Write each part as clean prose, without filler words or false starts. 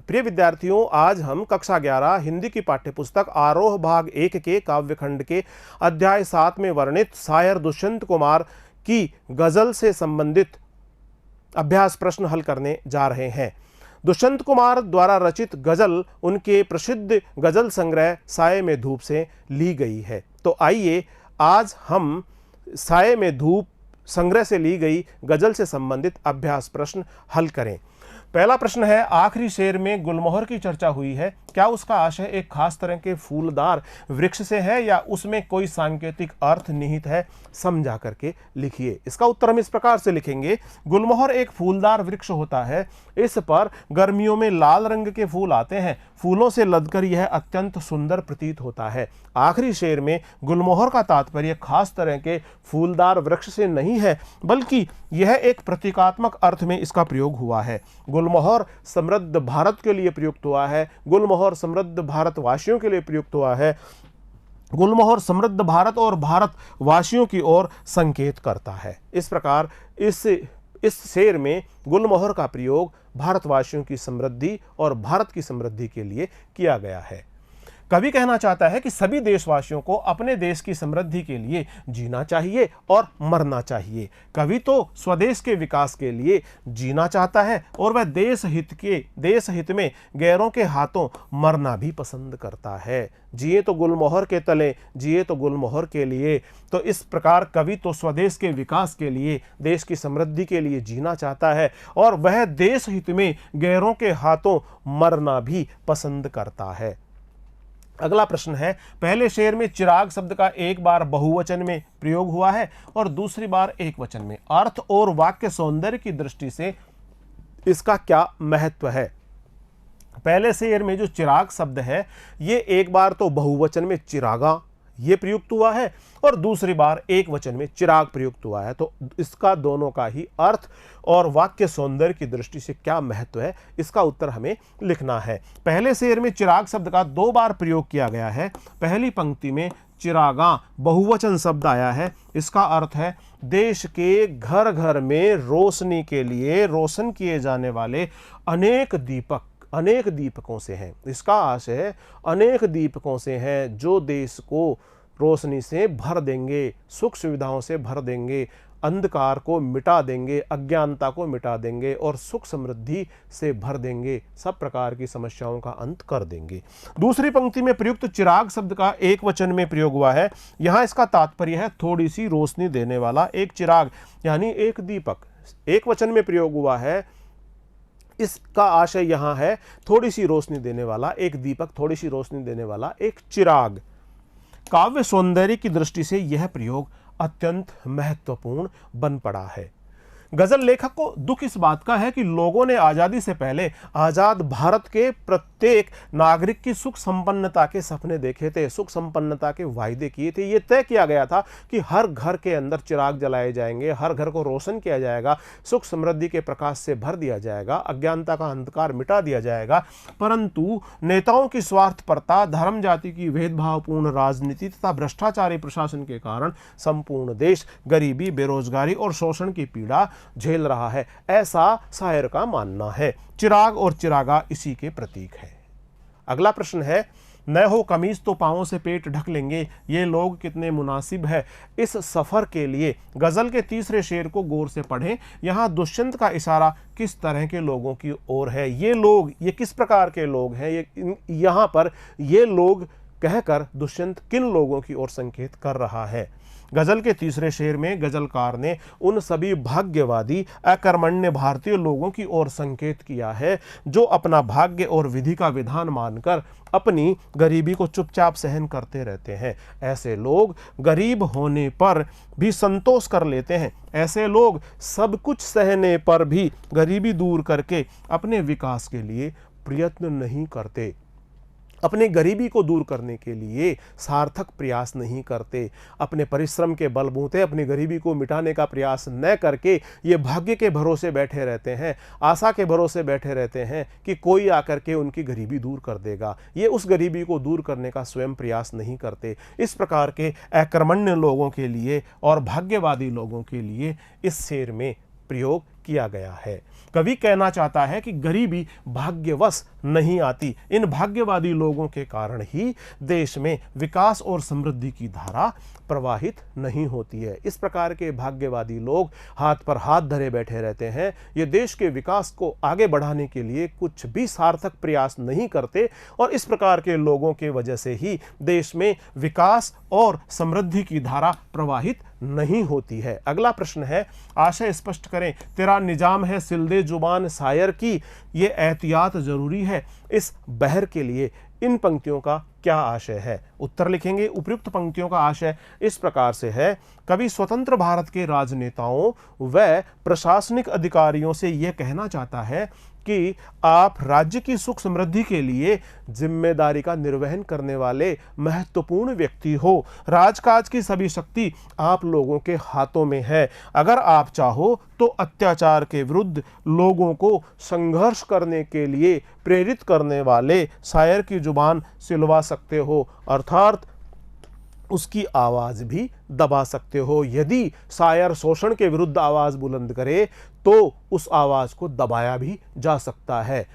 प्रिय विद्यार्थियों, आज हम कक्षा 11 हिंदी की पाठ्यपुस्तक आरोह भाग 1 के काव्यखंड के अध्याय 7 में वर्णित शायर दुष्यंत कुमार की गजल से संबंधित अभ्यास प्रश्न हल करने जा रहे हैं। दुष्यंत कुमार द्वारा रचित गजल उनके प्रसिद्ध गजल संग्रह साये में धूप से ली गई है। तो आइए आज हम साये में धूप संग्रह से ली गई गजल से संबंधित अभ्यास प्रश्न हल करें। पहला प्रश्न है, आखिरी शेर में गुलमोहर की चर्चा हुई है, क्या उसका आशय एक खास तरह के फूलदार वृक्ष से है या उसमें कोई सांकेतिक अर्थ निहित है? समझा करके लिखिए। इसका उत्तर हम इस प्रकार से लिखेंगे, गुलमोहर एक फूलदार वृक्ष होता है, इस पर गर्मियों में लाल रंग के फूल आते हैं, फूलों से लदकर यह अत्यंत सुंदर प्रतीत होता है। आखिरी शेर में गुलमोहर का तात्पर्य खास तरह के फूलदार वृक्ष से नहीं है, बल्कि यह एक प्रतीकात्मक अर्थ में इसका प्रयोग हुआ है। गुलमोहर समृद्ध भारत के लिए प्रयुक्त हुआ है, गुलमोहर समृद्ध भारतवासियों के लिए प्रयुक्त हुआ है, गुलमोहर समृद्ध भारत और भारतवासियों की ओर संकेत करता है। इस प्रकार इस शेर में गुलमोहर का प्रयोग भारतवासियों की समृद्धि और भारत की समृद्धि के लिए किया गया है। कवि कहना चाहता है कि सभी देशवासियों को अपने देश की समृद्धि के लिए जीना चाहिए और मरना चाहिए। कवि तो स्वदेश के विकास के लिए जीना चाहता है और वह देश हित में गैरों के हाथों मरना भी पसंद करता है। जिए तो गुलमोहर के तले, जिए तो गुलमोहर के लिए। तो इस प्रकार कवि तो स्वदेश के विकास के लिए, देश की समृद्धि के लिए जीना चाहता है और वह देश हित में गैरों के हाथों मरना भी पसंद करता है। अगला प्रश्न है, पहले शेर में चिराग शब्द का एक बार बहुवचन में प्रयोग हुआ है और दूसरी बार एकवचन में। अर्थ और वाक्य सौंदर्य की दृष्टि से इसका क्या महत्व है? पहले शेर में जो चिराग शब्द है, ये एक बार तो बहुवचन में चिरागा ये प्रयुक्त हुआ है और दूसरी बार एक वचन में चिराग प्रयुक्त हुआ है। तो इसका दोनों का ही अर्थ और वाक्य सौंदर्य की दृष्टि से क्या महत्व है, इसका उत्तर हमें लिखना है। पहले शेर में चिराग शब्द का 2 बार प्रयोग किया गया है। पहली पंक्ति में चिरागा बहुवचन शब्द आया है, इसका अर्थ है देश के घर घर में रोशनी के लिए रोशन किए जाने वाले अनेक दीपकों से हैं। इसका आशय अनेक दीपकों से है जो देश को रोशनी से भर देंगे, सुख सुविधाओं से भर देंगे, अंधकार को मिटा देंगे, अज्ञानता को मिटा देंगे और सुख समृद्धि से भर देंगे, सब प्रकार की समस्याओं का अंत कर देंगे। दूसरी पंक्ति में प्रयुक्त चिराग शब्द का एक वचन में प्रयोग हुआ है। यहाँ इसका तात्पर्य है थोड़ी सी रोशनी देने वाला एक चिराग, यानी एक दीपक। एक वचन में प्रयोग हुआ है, इसका आशय यहां है थोड़ी सी रोशनी देने वाला एक दीपक, थोड़ी सी रोशनी देने वाला एक चिराग। काव्य सौंदर्य की दृष्टि से यह प्रयोग अत्यंत महत्वपूर्ण बन पड़ा है। गजल लेखक को दुख इस बात का है कि लोगों ने आज़ादी से पहले आज़ाद भारत के प्रत्येक नागरिक की सुख संपन्नता के सपने देखे थे, सुख संपन्नता के वायदे किए थे। ये तय किया गया था कि हर घर के अंदर चिराग जलाए जाएंगे, हर घर को रोशन किया जाएगा, सुख समृद्धि के प्रकाश से भर दिया जाएगा, अज्ञानता का अंधकार मिटा दिया जाएगा। परंतु नेताओं की स्वार्थपरता, धर्म जाति की भेदभावपूर्ण राजनीति तथा भ्रष्टाचारी प्रशासन के कारण संपूर्ण देश गरीबी, बेरोजगारी और शोषण की पीड़ा झेल रहा है, ऐसा शायर का मानना है। चिराग और चिरागा इसी के प्रतीक है। अगला प्रश्न है, न हो कमीज तो पांवों से पेट ढक लेंगे, ये लोग कितने मुनासिब है इस सफर के लिए। गजल के तीसरे शेर को गौर से पढ़ें। यहाँ दुष्यंत का इशारा किस तरह के लोगों की ओर है? ये लोग, ये किस प्रकार के लोग हैं? यहाँ पर ये लोग कहकर दुष्यंत किन लोगों की ओर संकेत कर रहा है? गजल के तीसरे शेर में गजलकार ने उन सभी भाग्यवादी अकर्मण्य भारतीय लोगों की ओर संकेत किया है जो अपना भाग्य और विधि का विधान मानकर अपनी गरीबी को चुपचाप सहन करते रहते हैं। ऐसे लोग गरीब होने पर भी संतोष कर लेते हैं। ऐसे लोग सब कुछ सहने पर भी गरीबी दूर करके अपने विकास के लिए प्रयत्न नहीं करते, अपने गरीबी को दूर करने के लिए सार्थक प्रयास नहीं करते, अपने परिश्रम के बलबूते अपनी गरीबी को मिटाने का प्रयास न करके ये भाग्य के भरोसे बैठे रहते हैं, आशा के भरोसे बैठे रहते हैं कि कोई आकर के उनकी गरीबी दूर कर देगा। ये उस गरीबी को दूर करने का स्वयं प्रयास नहीं करते। इस प्रकार के अकर्मण्य लोगों के लिए और भाग्यवादी लोगों के लिए इस शेर में प्रयोग किया गया है। कवि कहना चाहता है कि गरीबी भाग्यवश नहीं आती, इन भाग्यवादी लोगों के कारण ही देश में विकास और समृद्धि की धारा प्रवाहित नहीं होती है। इस प्रकार के भाग्यवादी लोग हाथ पर हाथ धरे बैठे रहते हैं, ये देश के विकास को आगे बढ़ाने के लिए कुछ भी सार्थक प्रयास नहीं करते और इस प्रकार के लोगों के वजह से ही देश में विकास और समृद्धि की धारा प्रवाहित नहीं होती है। अगला प्रश्न है, आशय स्पष्ट करें। तेरा निजाम है सिलदे जुबान शायर की, ये एहतियात जरूरी है इस बहर के लिए। इन पंक्तियों का क्या आशय है? उत्तर लिखेंगे। उपयुक्त पंक्तियों का आशय इस प्रकार से है, कवि स्वतंत्र भारत के राजनेताओं व प्रशासनिक अधिकारियों से यह कहना चाहता है कि आप राज्य की सुख समृद्धि के लिए जिम्मेदारी का निर्वहन करने वाले महत्वपूर्ण व्यक्ति हो। राजकाज की सभी शक्ति आप लोगों के हाथों में है। अगर आप चाहो तो अत्याचार के विरुद्ध लोगों को संघर्ष करने के लिए प्रेरित करने वाले शायर की जुबान सिलवा सकते हो, अर्थात उसकी आवाज भी दबा सकते हो। यदि शायर शोषण के विरुद्ध आवाज बुलंद करे तो उस आवाज को दबाया भी जा सकता है।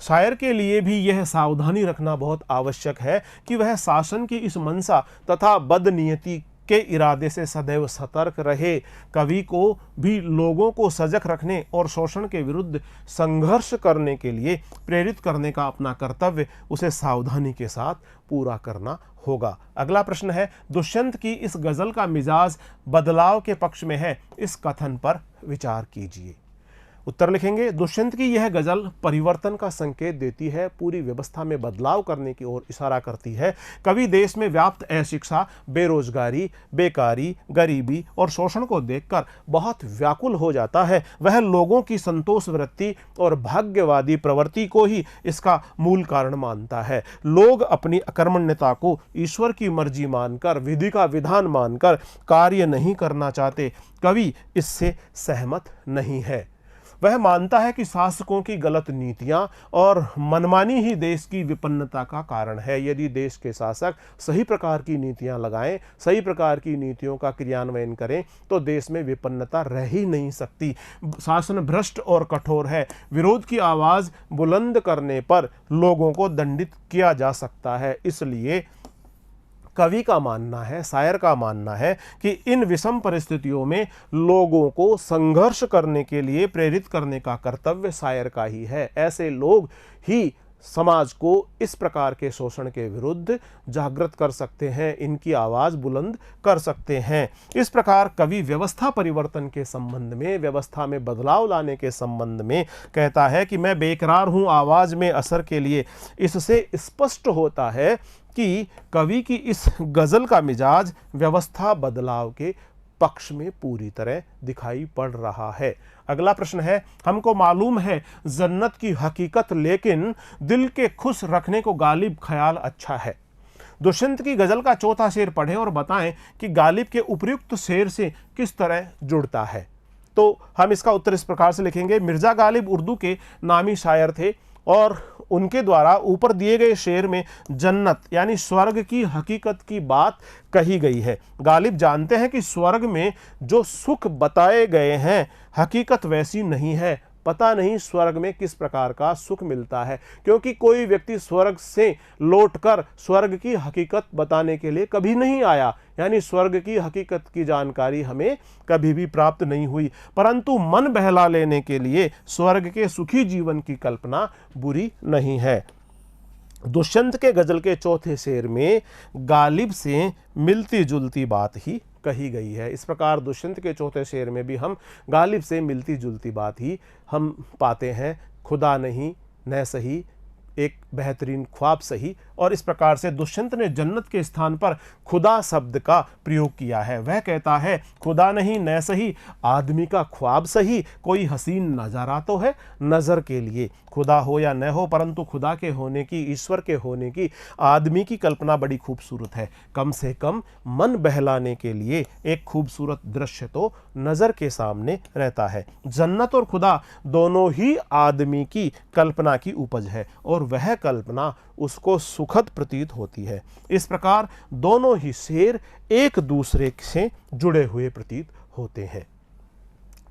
शायर के लिए भी यह सावधानी रखना बहुत आवश्यक है कि वह शासन की इस मंशा तथा बदनीयति के इरादे से सदैव सतर्क रहे। कवि को भी लोगों को सजग रखने और शोषण के विरुद्ध संघर्ष करने के लिए प्रेरित करने का अपना कर्तव्य उसे सावधानी के साथ पूरा करना होगा। अगला प्रश्न है, दुष्यंत की इस गजल का मिजाज बदलाव के पक्ष में है, इस कथन पर विचार कीजिए। उत्तर लिखेंगे। दुष्यंत की यह गजल परिवर्तन का संकेत देती है, पूरी व्यवस्था में बदलाव करने की ओर इशारा करती है। कवि देश में व्याप्त अशिक्षा, बेरोजगारी, बेकारी, गरीबी और शोषण को देखकर बहुत व्याकुल हो जाता है। वह लोगों की संतोष वृत्ति और भाग्यवादी प्रवृत्ति को ही इसका मूल कारण मानता है। लोग अपनी अकर्मण्यता को ईश्वर की मर्जी मानकर, विधि का विधान मानकर कार्य नहीं करना चाहते। कवि इससे सहमत नहीं है। वह मानता है कि शासकों की गलत नीतियां और मनमानी ही देश की विपन्नता का कारण है। यदि देश के शासक सही प्रकार की नीतियां लगाएं, सही प्रकार की नीतियों का क्रियान्वयन करें तो देश में विपन्नता रह ही नहीं सकती। शासन भ्रष्ट और कठोर है। विरोध की आवाज बुलंद करने पर लोगों को दंडित किया जा सकता है। इसलिए कवि का मानना है, शायर का मानना है कि इन विषम परिस्थितियों में लोगों को संघर्ष करने के लिए प्रेरित करने का कर्तव्य शायर का ही है। ऐसे लोग ही समाज को इस प्रकार के शोषण के विरुद्ध जागृत कर सकते हैं, इनकी आवाज़ बुलंद कर सकते हैं। इस प्रकार कवि व्यवस्था परिवर्तन के संबंध में, व्यवस्था में बदलाव लाने के संबंध में कहता है कि मैं बेकरार हूँ आवाज़ में असर के लिए। इससे स्पष्ट होता है कि कवि की इस गज़ल का मिजाज व्यवस्था बदलाव के पक्ष में पूरी तरह दिखाई पड़ रहा है। अगला प्रश्न है, हमको मालूम है जन्नत की हकीकत, लेकिन दिल के खुश रखने को गालिब ख्याल अच्छा है। दुष्यंत की गजल का चौथा शेर पढ़ें और बताएं कि गालिब के उपयुक्त शेर से किस तरह जुड़ता है। तो हम इसका उत्तर इस प्रकार से लिखेंगे। मिर्जा गालिब उर्दू के नामी शायर थे और उनके द्वारा ऊपर दिए गए शेर में जन्नत यानी स्वर्ग की हकीकत की बात कही गई है। गालिब जानते हैं कि स्वर्ग में जो सुख बताए गए हैं हकीकत वैसी नहीं है। पता नहीं स्वर्ग में किस प्रकार का सुख मिलता है, क्योंकि कोई व्यक्ति स्वर्ग से लौटकर स्वर्ग की हकीकत बताने के लिए कभी नहीं आया, यानी स्वर्ग की हकीकत की जानकारी हमें कभी भी प्राप्त नहीं हुई। परंतु मन बहला लेने के लिए स्वर्ग के सुखी जीवन की कल्पना बुरी नहीं है। दुष्यंत के गजल के चौथे शेर में गालिब से मिलती जुलती बात ही कही गई है। इस प्रकार दुष्यंत के चौथे शेर में भी हम गालिब से मिलती जुलती बात ही हम पाते हैं। खुदा नहीं न सही, एक बेहतरीन ख्वाब सही। और इस प्रकार से दुष्यंत ने जन्नत के स्थान पर खुदा शब्द का प्रयोग किया है। वह कहता है खुदा नहीं न सही, आदमी का ख्वाब सही, कोई हसीन नज़ारा तो है नज़र के लिए। खुदा हो या न हो, परंतु खुदा के होने की, ईश्वर के होने की आदमी की कल्पना बड़ी खूबसूरत है। कम से कम मन बहलाने के लिए एक खूबसूरत दृश्य तो नज़र के सामने रहता है। जन्नत और खुदा दोनों ही आदमी की कल्पना की उपज है और वह कल्पना उसको सुखद प्रतीत होती है। इस प्रकार दोनों ही शेर एक दूसरे से जुड़े हुए प्रतीत होते हैं।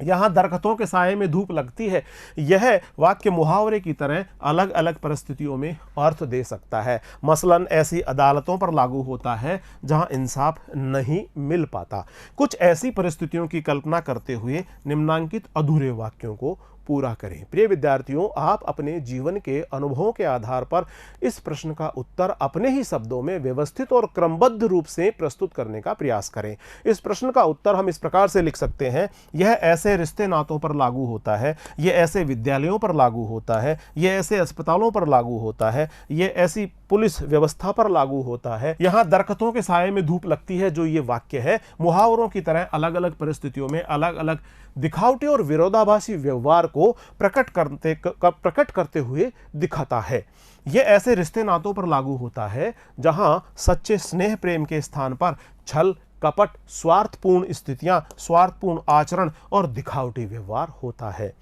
यहाँ दरख्तों के साये में धूप लगती है, यह वाक्य मुहावरे की तरह अलग अलग परिस्थितियों में अर्थ दे सकता है। मसलन ऐसी अदालतों पर लागू होता है जहां इंसाफ नहीं मिल पाता। कुछ ऐसी परिस्थितियों की कल्पना करते हुए निम्नांकित अधूरे वाक्यों को पूरा करें। प्रिय विद्यार्थियों, आप अपने जीवन के अनुभवों के आधार पर इस प्रश्न का उत्तर अपने ही शब्दों में व्यवस्थित और क्रमबद्ध रूप से प्रस्तुत करने का प्रयास करें। इस प्रश्न का उत्तर हम इस प्रकार से लिख सकते हैं: यह ऐसे रिश्ते नातों पर लागू होता है, यह ऐसे विद्यालयों पर लागू होता है, यह ऐसे अस्पतालों पर लागू होता है, यह ऐसी पुलिस व्यवस्था पर लागू होता है, यहाँ दरख्तों के साये में धूप लगती है। जो ये वाक्य है मुहावरों की तरह अलग अलग परिस्थितियों में अलग अलग दिखावटी और विरोधाभासी व्यवहार को प्रकट करते हुए दिखाता है। यह ऐसे रिश्ते नातों पर लागू होता है जहां सच्चे स्नेह प्रेम के स्थान पर छल, कपट, स्वार्थपूर्ण स्थितियां, स्वार्थपूर्ण आचरण और दिखावटी व्यवहार होता है।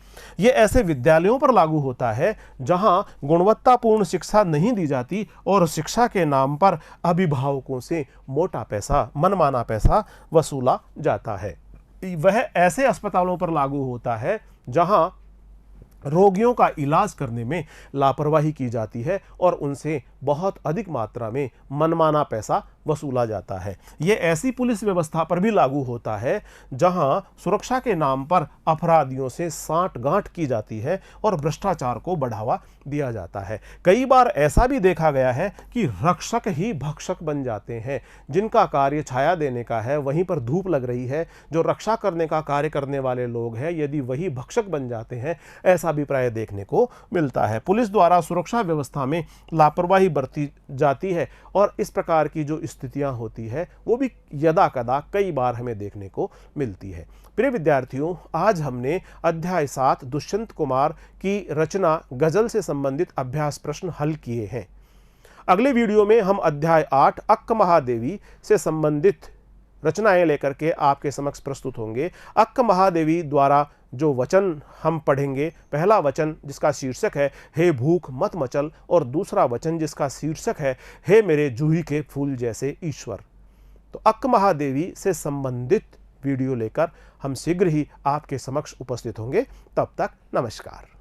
यह ऐसे विद्यालयों पर लागू होता है जहां गुणवत्तापूर्ण शिक्षा नहीं दी जाती और शिक्षा के नाम पर अभिभावकों से मोटा पैसा, मनमाना पैसा वसूला जाता है। वह ऐसे अस्पतालों पर लागू होता है जहां रोगियों का इलाज करने में लापरवाही की जाती है और उनसे बहुत अधिक मात्रा में मनमाना पैसा वसूला जाता है। यह ऐसी पुलिस व्यवस्था पर भी लागू होता है जहां सुरक्षा के नाम पर अपराधियों से सांठ-गांठ की जाती है और भ्रष्टाचार को बढ़ावा दिया जाता है। कई बार ऐसा भी देखा गया है कि रक्षक ही भक्षक बन जाते हैं। जिनका कार्य छाया देने का है, वहीं पर धूप लग रही है, जो रक्षा करने का कार्य करने वाले लोग हैं, यदि वही भक्षक बन जाते हैं, ऐसा अभिप्राय देखने को मिलता है। पुलिस द्वारा सुरक्षा व्यवस्था में लापरवाही बरती जाती है और इस प्रकार की जो स्थितियां होती है वो भी यदा कदा कई बार हमें देखने को मिलती है। प्रिय विद्यार्थियों, आज हमने अध्याय 7 दुष्यंत कुमार की रचना गजल से संबंधित अभ्यास प्रश्न हल किए हैं। अगले वीडियो में हम अध्याय 8 अक्क महादेवी से संबंधित रचनाएं लेकर के आपके समक्ष प्रस्तुत होंगे। अक्क महादेवी द्वारा जो वचन हम पढ़ेंगे, पहला वचन जिसका शीर्षक है हे भूख मत मचल और दूसरा वचन जिसका शीर्षक है हे मेरे जूही के फूल जैसे ईश्वर। तो अक्क महादेवी से संबंधित वीडियो लेकर हम शीघ्र ही आपके समक्ष उपस्थित होंगे। तब तक नमस्कार।